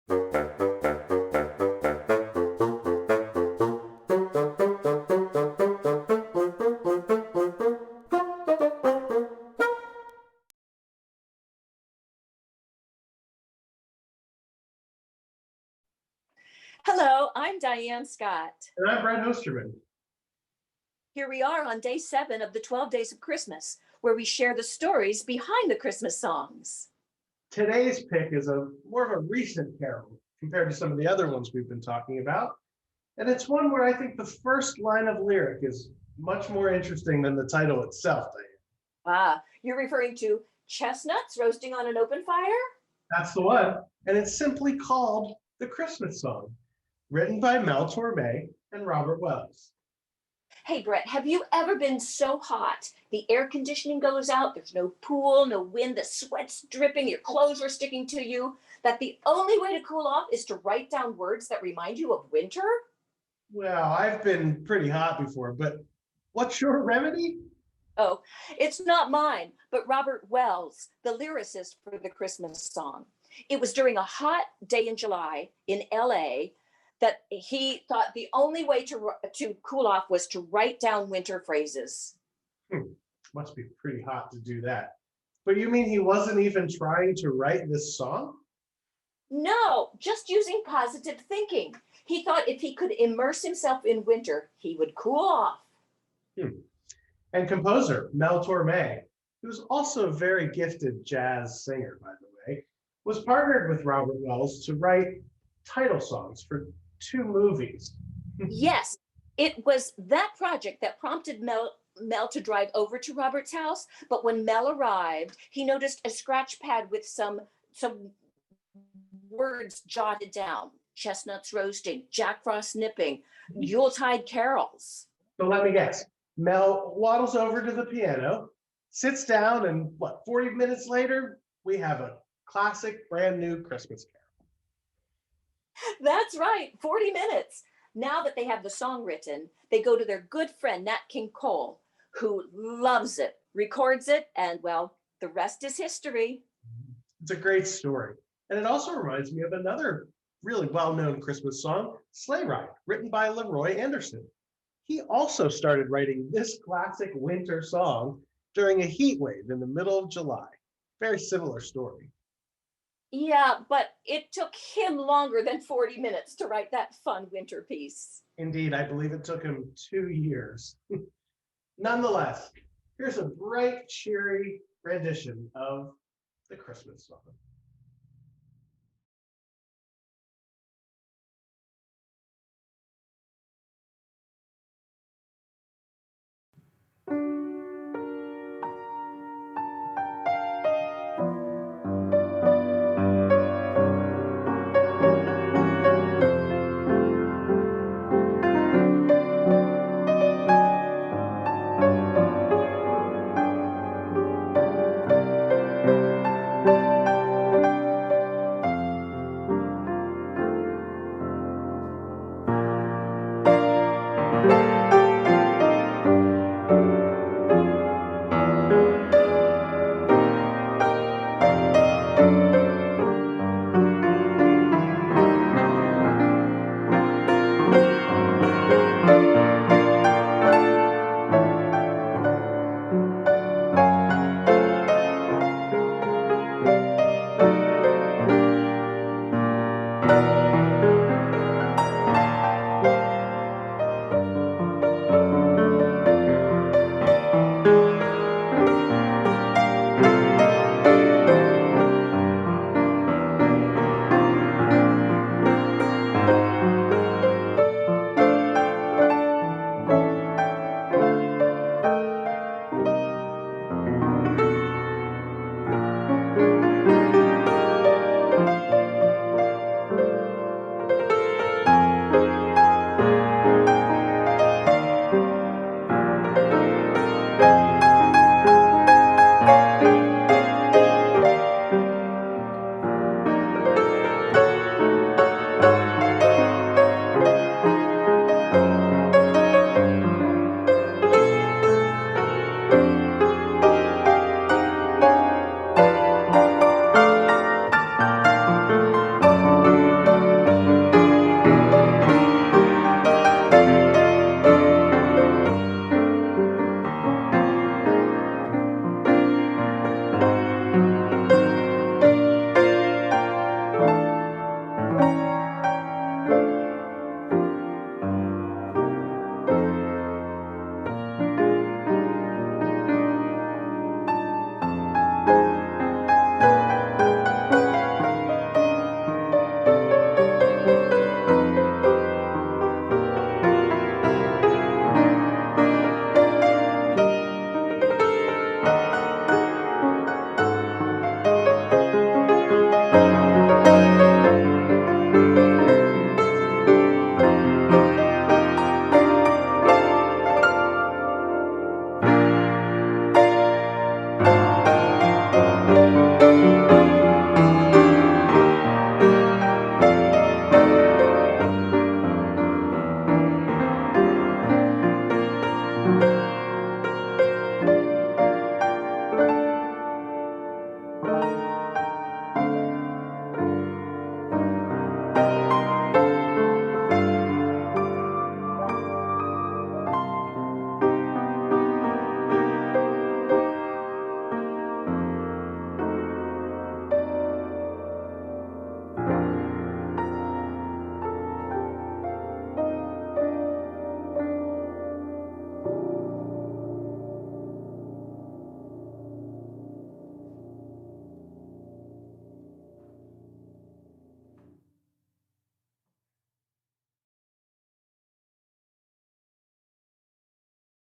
Hello, I'm Diane Scott. And I'm Brent Osterman. Here we are on day 7 of the 12 Days of Christmas, where we share the stories behind the Christmas songs. Today's pick is more of a recent carol compared to some of the other ones we've been talking about. And it's one where I think the first line of lyric is much more interesting than the title itself, Diane. Ah, you're referring to chestnuts roasting on an open fire? That's the one. And it's simply called The Christmas Song, written by Mel Torme and Robert Wells. Hey, Brett, have you ever been so hot? The air conditioning goes out, there's no pool, no wind, the sweat's dripping, your clothes are sticking to you, that the only way to cool off is to write down words that remind you of winter? Well, I've been pretty hot before, but what's your remedy? Oh, it's not mine, but Robert Wells, the lyricist for the Christmas song. It was during a hot day in July in LA that he thought the only way to cool off was to write down winter phrases. Must be pretty hot to do that. But you mean he wasn't even trying to write this song? No, just using positive thinking. He thought if he could immerse himself in winter, he would cool off. And composer Mel Torme, who's also a very gifted jazz singer, by the way, was partnered with Robert Wells to write title songs for 2 movies. Yes, it was that project that prompted Mel to drive over to Robert's house. But when Mel arrived, he noticed a scratch pad with some words jotted down: chestnuts roasting, Jack Frost nipping, Yuletide carols. So let me guess. Mel waddles over to the piano, sits down, and 40 minutes later, we have a classic brand new Christmas carol. That's right, 40 minutes. Now that they have the song written, they go to their good friend, Nat King Cole, who loves it, records it, and well, the rest is history. It's a great story. And it also reminds me of another really well-known Christmas song, Sleigh Ride, written by Leroy Anderson. He also started writing this classic winter song during a heat wave in the middle of July. Very similar story. Yeah, but it took him longer than 40 minutes to write that fun winter piece. Indeed, I believe it took him 2 years. Nonetheless, here's a bright, cheery rendition of the Christmas song.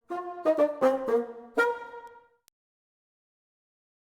Bye.